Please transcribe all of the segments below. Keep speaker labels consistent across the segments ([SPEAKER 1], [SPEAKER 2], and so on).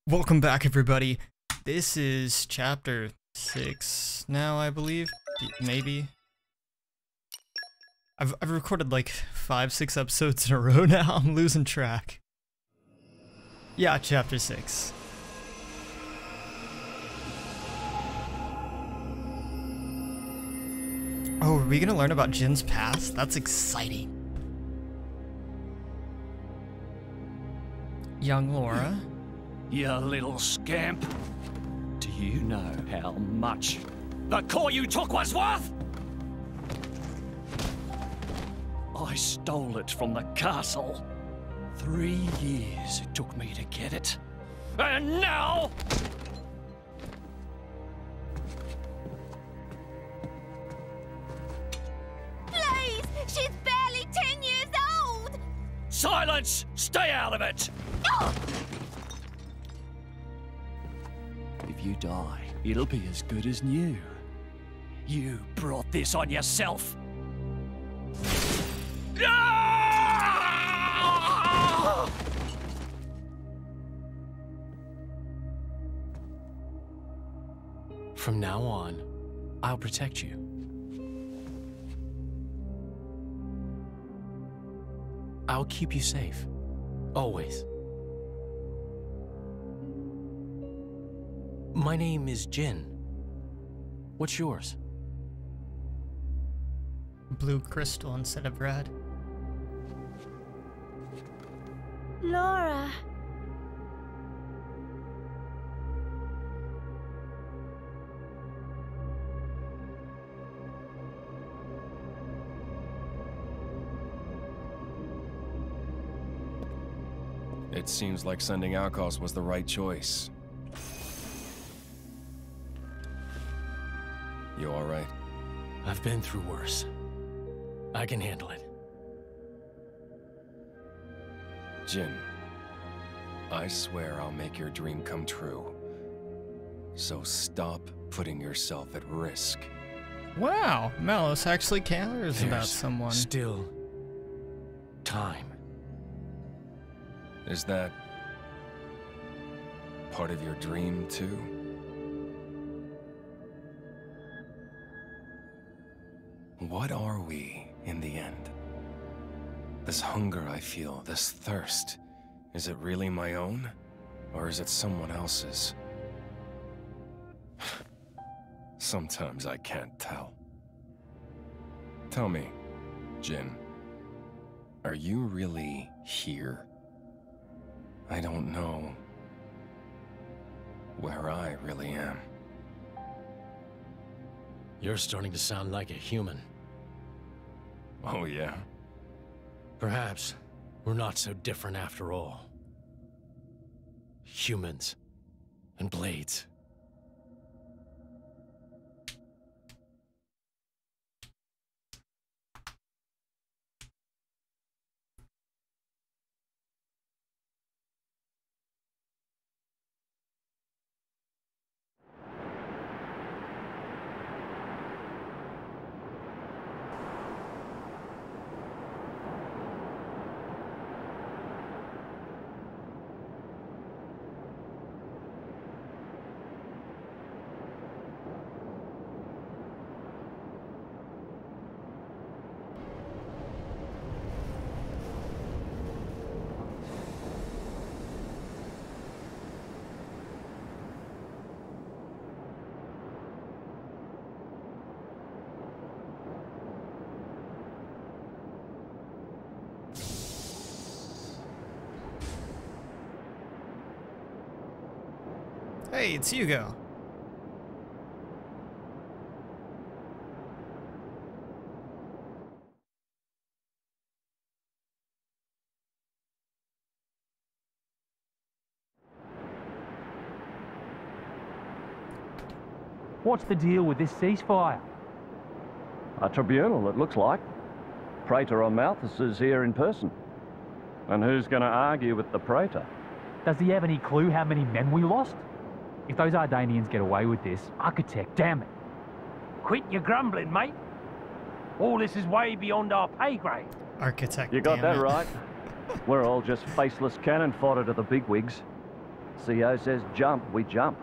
[SPEAKER 1] Welcome back, everybody. This is chapter 6 now, I believe. Maybe. I've recorded like 5-6 episodes in a row now. I'm losing track. Yeah, chapter 6. Oh, are we gonna learn about Jin's past? That's exciting. Young Laura.
[SPEAKER 2] You little scamp. Do you know how much the core you took was worth? I stole it from the castle. 3 years it took me to get it. And now...
[SPEAKER 3] Please! She's barely 10 years old!
[SPEAKER 2] Silence! Stay out of it!
[SPEAKER 3] Oh!
[SPEAKER 2] If you die, it'll be as good as new. You brought this on yourself.
[SPEAKER 4] From now on, I'll protect you. I'll keep you safe. Always. My name is Jin. What's yours?
[SPEAKER 1] Blue crystal instead of red.
[SPEAKER 3] Laura.
[SPEAKER 5] It seems like sending Outcasts was the right choice. You alright?
[SPEAKER 4] I've been through worse. I can handle it.
[SPEAKER 5] Jin, I swear I'll make your dream come true. So stop putting yourself at risk.
[SPEAKER 1] Wow, Malos actually cares about
[SPEAKER 4] There's
[SPEAKER 1] someone.
[SPEAKER 4] still time.
[SPEAKER 5] Is that part of your dream, too? What are we, in the end? This hunger I feel, this thirst, is it really my own? Or is it someone else's? Sometimes I can't tell. Tell me, Jin, are you really here? I don't know where I really am.
[SPEAKER 4] You're starting to sound like a human.
[SPEAKER 5] Oh, yeah?
[SPEAKER 4] Perhaps we're not so different after all. Humans and blades.
[SPEAKER 1] Hey, it's Hugo.
[SPEAKER 6] What's the deal with this ceasefire?
[SPEAKER 7] A tribunal, it looks like. Praetor on Malthus is here in person. And who's going to argue with the Praetor?
[SPEAKER 6] Does he have any clue how many men we lost? If those Ardanians get away with this, Architect, damn it.
[SPEAKER 8] Quit your grumbling, mate. All this is way beyond our pay grade.
[SPEAKER 1] Architect,
[SPEAKER 7] You got
[SPEAKER 1] damn
[SPEAKER 7] that
[SPEAKER 1] it.
[SPEAKER 7] right. We're all just faceless cannon fodder to the bigwigs. CO says jump, we jump.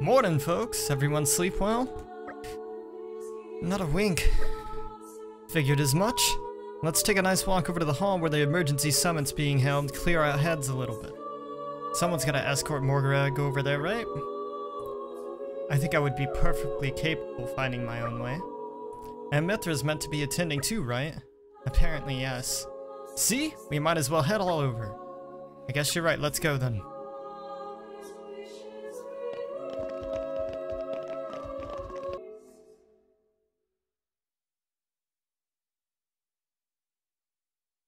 [SPEAKER 1] Morning, folks. Everyone sleep well? Not a wink. Figured as much. Let's take a nice walk over to the hall where the emergency summit's being held, clear our heads a little bit. Someone's gotta escort Morgrag over there, right? I think I would be perfectly capable of finding my own way. And Mithra's meant to be attending too, right? Apparently, yes. See? We might as well head all over. I guess you're right, let's go then.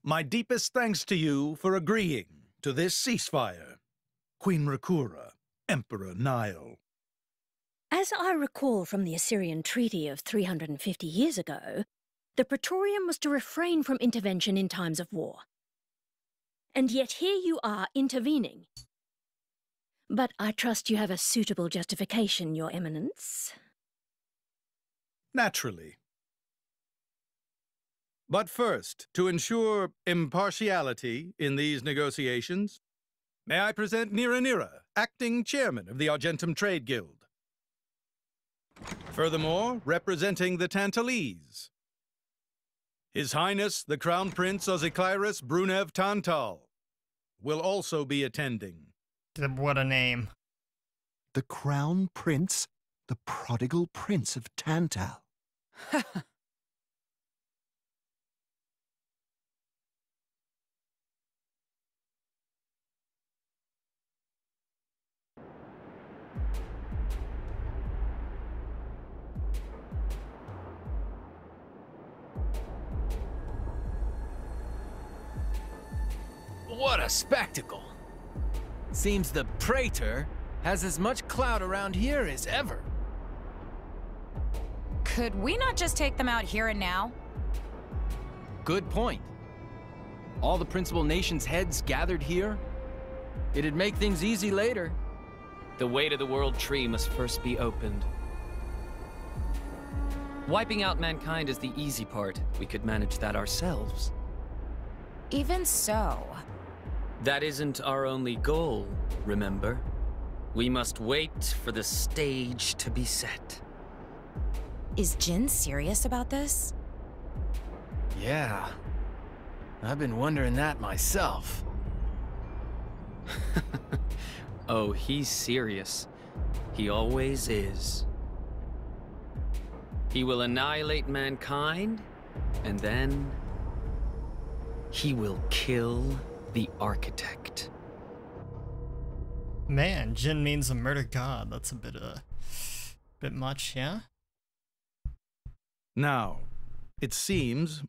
[SPEAKER 9] My deepest thanks to you for agreeing to this ceasefire, Queen Rakura, Emperor Nile.
[SPEAKER 10] As I recall from the Assyrian treaty of 350 years ago, the Praetorium was to refrain from intervention in times of war. And yet here you are intervening. But I trust you have a suitable justification, Your Eminence.
[SPEAKER 9] Naturally. But first, to ensure impartiality in these negotiations, may I present Nira, acting chairman of the Argentum Trade Guild. Furthermore, representing the Tantalese, His Highness the Crown Prince Ozikairis Brunev Tantal will also be attending.
[SPEAKER 1] What a name.
[SPEAKER 11] The Crown Prince? The prodigal Prince of Tantal.
[SPEAKER 12] What a spectacle! Seems the Praetor has as much clout around here as ever.
[SPEAKER 13] Could we not just take them out here and now?
[SPEAKER 12] Good point. All the principal nations' heads gathered here? It'd make things easy later.
[SPEAKER 2] The way to the World Tree must first be opened. Wiping out mankind is the easy part. We could manage that ourselves.
[SPEAKER 13] Even so...
[SPEAKER 2] That isn't our only goal, remember? We must wait for the stage to be set.
[SPEAKER 13] Is Jin serious about this?
[SPEAKER 12] Yeah. I've been wondering that myself.
[SPEAKER 2] Oh, he's serious. He always is. He will annihilate mankind, and then... he will kill the Architect.
[SPEAKER 1] Man, Jin means a murder god. That's a bit much, yeah?
[SPEAKER 9] Now, it seems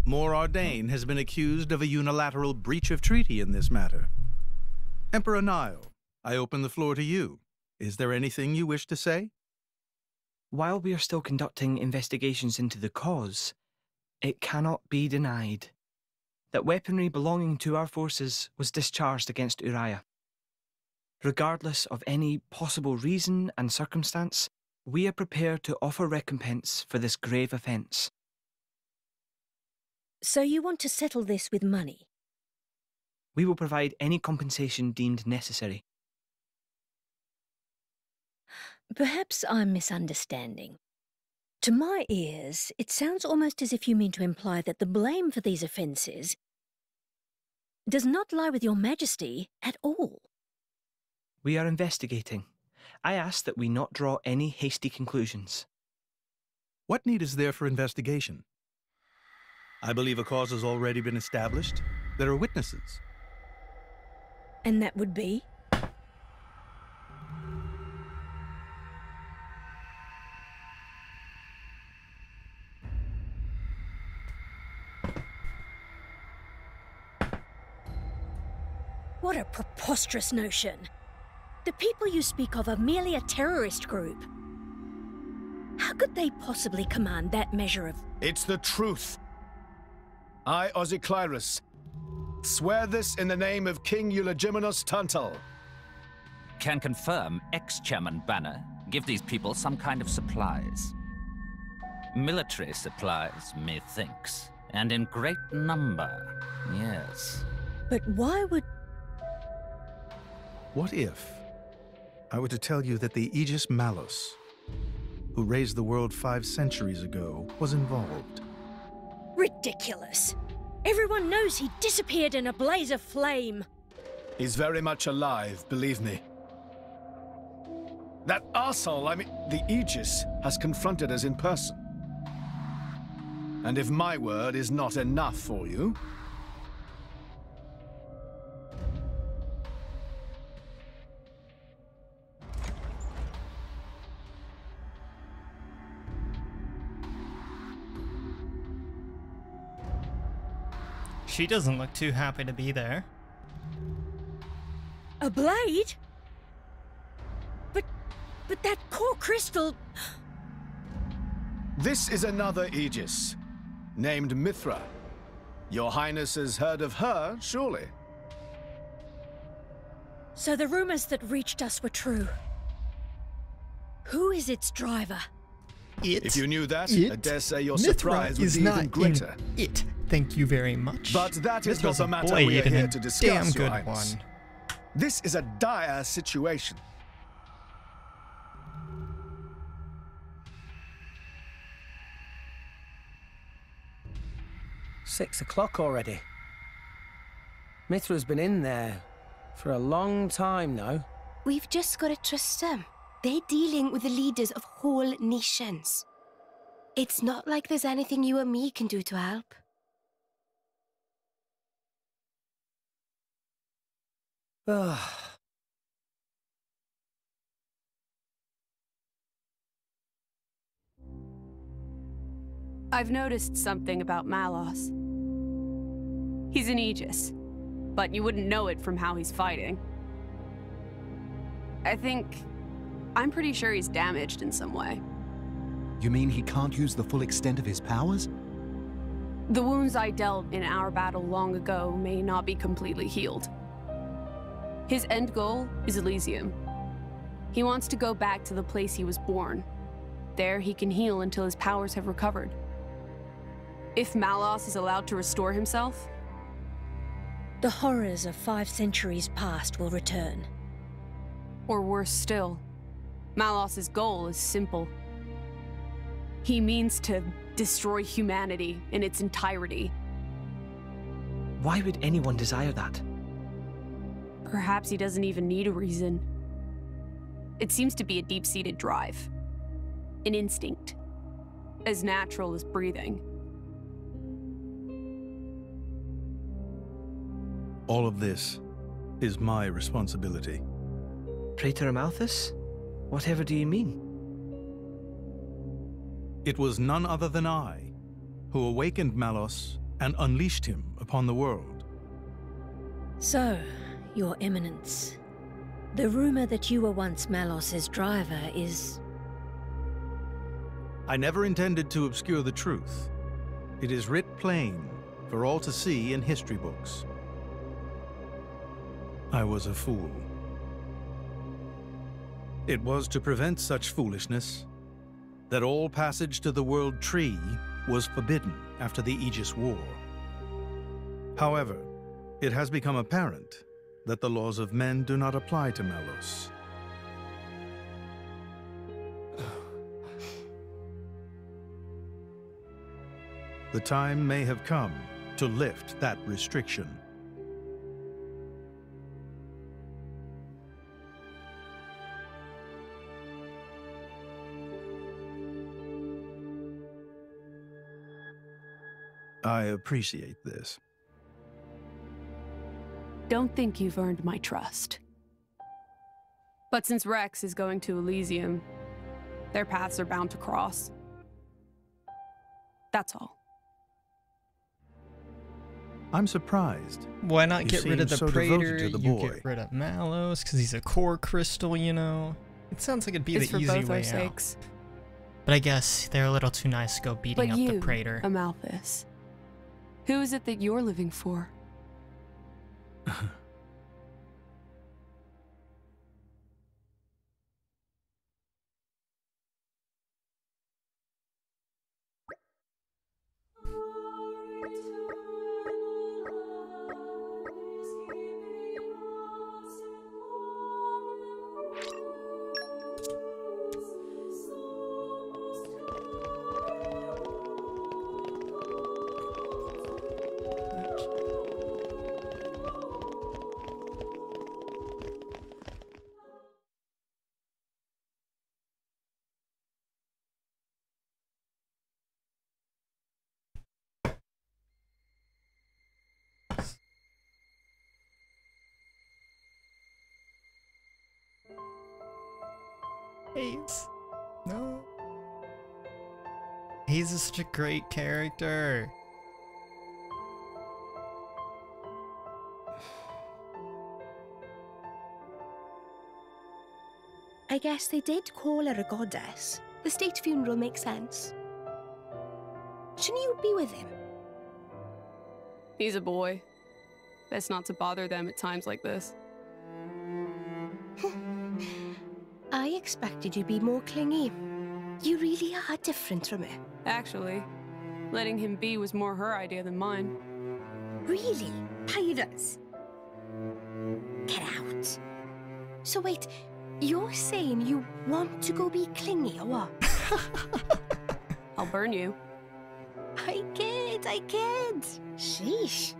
[SPEAKER 9] Mor Ardain has been accused of a unilateral breach of treaty in this matter. Emperor Nile, I open the floor to you. Is there anything you wish to say?
[SPEAKER 14] While we are still conducting investigations into the cause, it cannot be denied that weaponry belonging to our forces was discharged against Uriah. Regardless of any possible reason and circumstance, we are prepared to offer recompense for this grave offence.
[SPEAKER 10] So you want to settle this with money?
[SPEAKER 14] We will provide any compensation deemed necessary.
[SPEAKER 10] Perhaps I'm misunderstanding. To my ears, it sounds almost as if you mean to imply that the blame for these offences does not lie with your Majesty at all.
[SPEAKER 14] We are investigating. I ask that we not draw any hasty conclusions.
[SPEAKER 9] What need is there for investigation? I believe a cause has already been established. There are witnesses.
[SPEAKER 10] And that would be? What a preposterous notion. The people you speak of are merely a terrorist group. How could they possibly command that measure of...
[SPEAKER 15] It's the truth. I, Ozikairis, swear this in the name of King Eulogimenos Tantal.
[SPEAKER 16] Can confirm ex-chairman Banner, Give these people some kind of supplies. Military supplies, methinks. And in great number, yes.
[SPEAKER 10] But why would...
[SPEAKER 9] What if I were to tell you that the Aegis Malus, who raised the world 5 centuries ago, was involved?
[SPEAKER 10] Ridiculous. Everyone knows he disappeared in a blaze of flame.
[SPEAKER 15] He's very much alive, believe me. That arsehole, the Aegis, has confronted us in person. And if my word is not enough for you...
[SPEAKER 1] She doesn't look too happy to be there.
[SPEAKER 10] A blade? But that core crystal...
[SPEAKER 15] This is another Aegis, named Mithra. Your Highness has heard of her, surely?
[SPEAKER 10] So the rumors that reached us were true. Who is its driver?
[SPEAKER 15] If you knew that, I dare say your
[SPEAKER 1] Mithra
[SPEAKER 15] surprise would
[SPEAKER 1] is
[SPEAKER 15] be
[SPEAKER 1] not
[SPEAKER 15] even greater.
[SPEAKER 1] in it. Thank you very much.
[SPEAKER 15] But that is not
[SPEAKER 1] Mithra's
[SPEAKER 15] the
[SPEAKER 1] a
[SPEAKER 15] matter we
[SPEAKER 1] blade
[SPEAKER 15] are
[SPEAKER 1] and
[SPEAKER 15] here
[SPEAKER 1] a
[SPEAKER 15] to discuss,
[SPEAKER 1] damn
[SPEAKER 15] Your
[SPEAKER 1] good
[SPEAKER 15] Highness.
[SPEAKER 1] one.
[SPEAKER 15] This is a dire situation.
[SPEAKER 17] Six o'clock already. Mithra's been in there for a long time now.
[SPEAKER 3] We've just got to trust them. They're dealing with the leaders of whole nations. It's not like there's anything you or me can do to help.
[SPEAKER 17] Ugh.
[SPEAKER 18] I've noticed something about Malos. He's an Aegis, but you wouldn't know it from how he's fighting. I'm pretty sure he's damaged in some way.
[SPEAKER 11] You mean he can't use the full extent of his powers?
[SPEAKER 18] The wounds I dealt in our battle long ago may not be completely healed. His end goal is Elysium. He wants to go back to the place he was born. There he can heal until his powers have recovered. If Malos is allowed to restore himself,
[SPEAKER 10] the horrors of 5 centuries past will return.
[SPEAKER 18] Or worse still, Malos's goal is simple. He means to destroy humanity in its entirety.
[SPEAKER 14] Why would anyone desire that?
[SPEAKER 18] Perhaps he doesn't even need a reason. It seems to be a deep-seated drive. An instinct. As natural as breathing.
[SPEAKER 9] All of this is my responsibility.
[SPEAKER 14] Praetor Amalthus? Whatever do you mean?
[SPEAKER 9] It was none other than I who awakened Malos and unleashed him upon the world.
[SPEAKER 10] So, Your Eminence, the rumor that you were once Malos's driver is...
[SPEAKER 9] I never intended to obscure the truth. It is writ plain for all to see in history books. I was a fool. It was to prevent such foolishness that all passage to the World Tree was forbidden after the Aegis War. However, it has become apparent that the laws of men do not apply to Malos. The time may have come to lift that restriction. I appreciate this.
[SPEAKER 18] Don't think you've earned my trust. But since Rex is going to Elysium, their paths are bound to cross. That's all.
[SPEAKER 9] I'm surprised.
[SPEAKER 1] Why not
[SPEAKER 9] You
[SPEAKER 1] get rid of the
[SPEAKER 9] seem so devoted
[SPEAKER 1] Praetor?
[SPEAKER 9] to the
[SPEAKER 1] You
[SPEAKER 9] boy.
[SPEAKER 1] get rid of Malos because he's a core crystal, you know? It sounds like it'd be
[SPEAKER 18] It's
[SPEAKER 1] the
[SPEAKER 18] for
[SPEAKER 1] easy
[SPEAKER 18] both
[SPEAKER 1] way
[SPEAKER 18] our
[SPEAKER 1] out.
[SPEAKER 18] sakes.
[SPEAKER 1] But I guess they're a little too nice to go beating
[SPEAKER 18] But
[SPEAKER 1] up
[SPEAKER 18] you,
[SPEAKER 1] the Praetor.
[SPEAKER 18] Amalthus, who is it that you're living for?
[SPEAKER 1] Hayes. No. Hayes is such a great character.
[SPEAKER 3] I guess they did call her a goddess. The state funeral makes sense. Shouldn't you be with him?
[SPEAKER 18] He's a boy. Best not to bother them at times like this.
[SPEAKER 3] I expected you to be more clingy. You really are different from her.
[SPEAKER 18] Actually, letting him be was more her idea than mine.
[SPEAKER 3] Really? Pirates? Get out. So wait, you're saying you want to go be clingy or what?
[SPEAKER 18] I'll burn you.
[SPEAKER 3] I kid. Sheesh.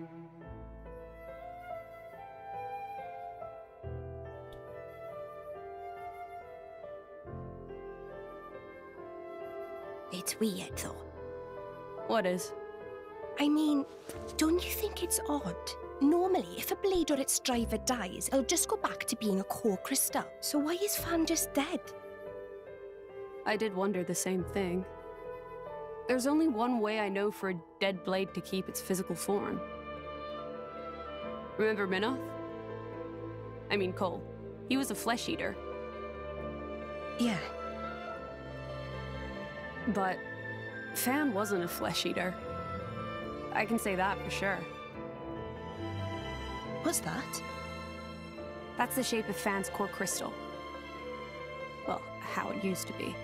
[SPEAKER 3] It's weird, though.
[SPEAKER 18] What is?
[SPEAKER 3] I mean, don't you think it's odd? Normally, if a blade or its driver dies, it'll just go back to being a core crystal. So why is Fan just dead?
[SPEAKER 18] I did wonder the same thing. There's only one way I know for a dead blade to keep its physical form. Remember Minoth? I mean Cole. He was a flesh eater.
[SPEAKER 3] Yeah.
[SPEAKER 18] But Fan wasn't a flesh eater. I can say that for sure.
[SPEAKER 3] What's that?
[SPEAKER 18] That's the shape of Fan's core crystal. Well, how it used to be.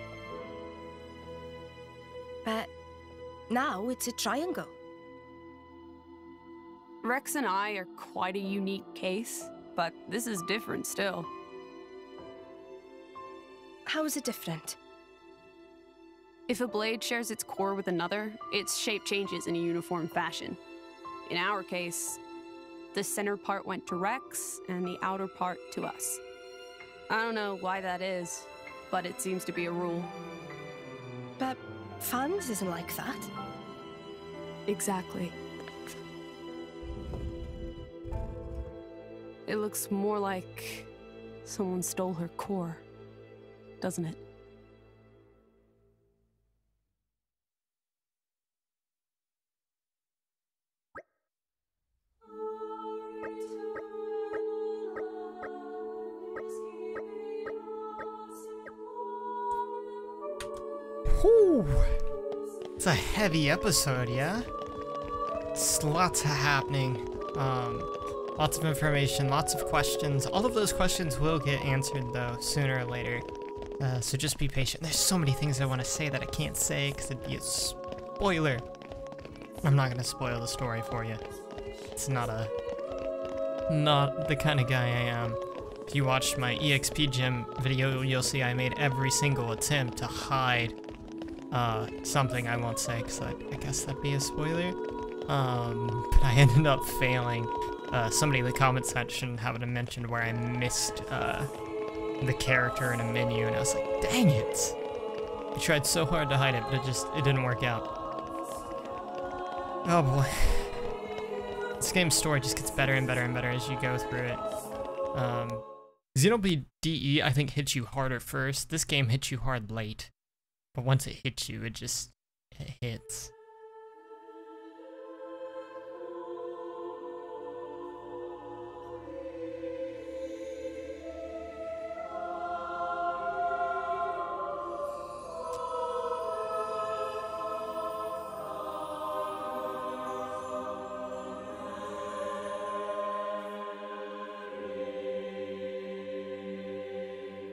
[SPEAKER 3] But now it's a triangle.
[SPEAKER 18] Rex and I are quite a unique case, but this is different still.
[SPEAKER 3] How is it different?
[SPEAKER 18] If a blade shares its core with another, its shape changes in a uniform fashion. In our case, the center part went to Rex and the outer part to us. I don't know why that is, but it seems to be a rule.
[SPEAKER 3] But Fan's isn't like that.
[SPEAKER 18] Exactly. It looks more like someone stole her core, doesn't it?
[SPEAKER 1] Whew. It's a heavy episode, yeah? It's lots happening. Lots of information, lots of questions. All of those questions will get answered, though, sooner or later. So just be patient. There's so many things I want to say that I can't say because it'd be a spoiler. I'm not going to spoil the story for you. It's not the kind of guy I am. If you watched my EXP gym video, you'll see I made every single attempt to hide something I won't say, because I guess that'd be a spoiler. But I ended up failing. Somebody in the comment section happened to mention where I missed the character in a menu, and I was like, dang it! I tried so hard to hide it, but it didn't work out. Oh boy. This game's story just gets better and better and better as you go through it. Xenoblade DE, I think, hits you harder first. This game hits you hard late. But once it hits you, it hits.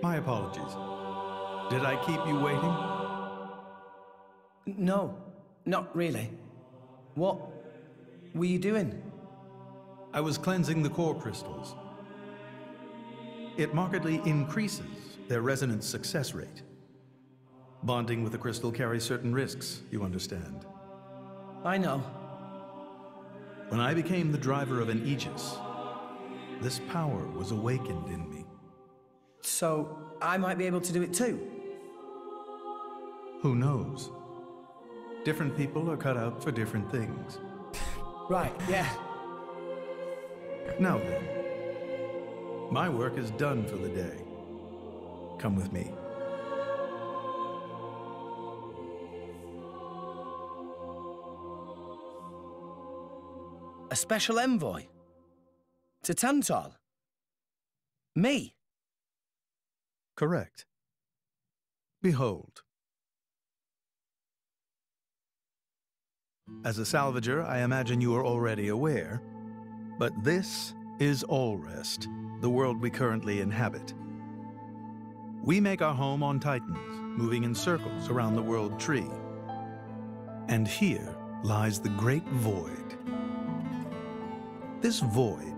[SPEAKER 9] My apologies. Did I keep you waiting?
[SPEAKER 17] No, not really. What were you doing?
[SPEAKER 9] I was cleansing the core crystals. It markedly increases their resonance success rate. Bonding with a crystal carries certain risks, you understand.
[SPEAKER 17] I know.
[SPEAKER 9] When I became the driver of an Aegis, this power was awakened in me.
[SPEAKER 17] So, I might be able to do it too?
[SPEAKER 9] Who knows? Different people are cut out for different things.
[SPEAKER 17] Right, yeah.
[SPEAKER 9] Now then, my work is done for the day. Come with me.
[SPEAKER 17] A special envoy? To Tantal? Me?
[SPEAKER 9] Correct. Behold. As a salvager, I imagine you are already aware, but this is Allrest, the world we currently inhabit. We make our home on Titans, moving in circles around the world tree. And here lies the Great Void. This void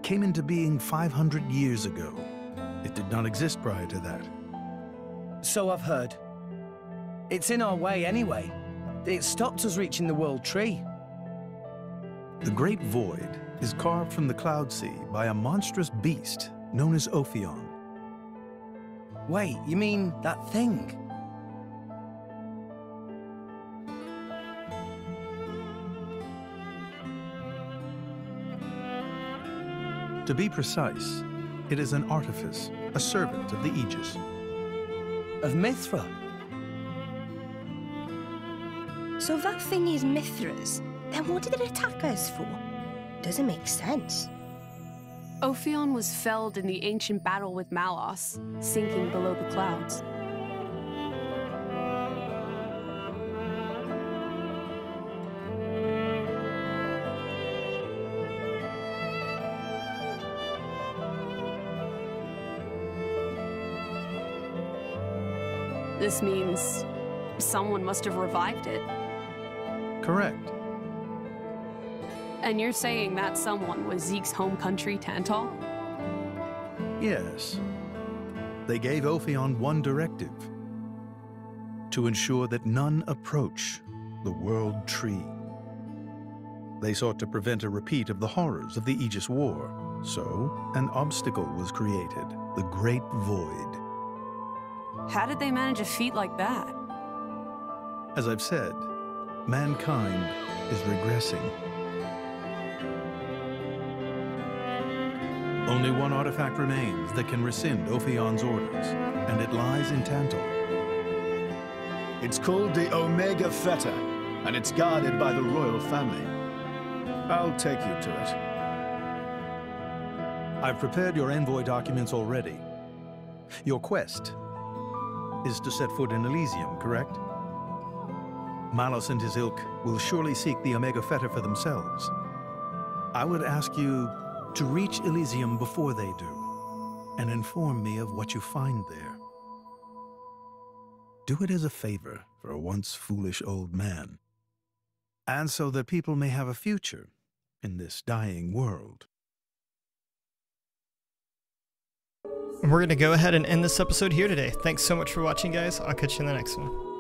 [SPEAKER 9] came into being 500 years ago. It did not exist prior to that.
[SPEAKER 17] So I've heard. It's in our way anyway. It stopped us reaching the world tree.
[SPEAKER 9] The Great Void is carved from the Cloud Sea by a monstrous beast known as Ophion.
[SPEAKER 17] Wait, you mean that thing?
[SPEAKER 9] To be precise, it is an artifice, a servant of the Aegis.
[SPEAKER 17] Of Mithra?
[SPEAKER 3] So if that thing is Mithra's, then what did it attack us for? Doesn't make sense.
[SPEAKER 18] Ophion was felled in the ancient battle with Malos, sinking below the clouds. This means someone must have revived it.
[SPEAKER 9] Correct.
[SPEAKER 18] And you're saying that someone was Zeke's home country, Tantal?
[SPEAKER 9] Yes. They gave Ophion one directive: to ensure that none approach the World Tree. They sought to prevent a repeat of the horrors of the Aegis War, so an obstacle was created, the Great Void.
[SPEAKER 18] How did they manage a feat like that?
[SPEAKER 9] As I've said, mankind is regressing. Only one artifact remains that can rescind Ophion's orders, and it lies in Tantal.
[SPEAKER 15] It's called the Omega Feta, and it's guarded by the royal family. I'll take you to it.
[SPEAKER 9] I've prepared your envoy documents already. Your quest is to set foot in Elysium, correct? Malos and his ilk will surely seek the Omega Feta for themselves. I would ask you to reach Elysium before they do, and inform me of what you find there. Do it as a favor for a once foolish old man, and so that people may have a future in this dying world.
[SPEAKER 1] We're going to go ahead and end this episode here today. Thanks so much for watching, guys. I'll catch you in the next one.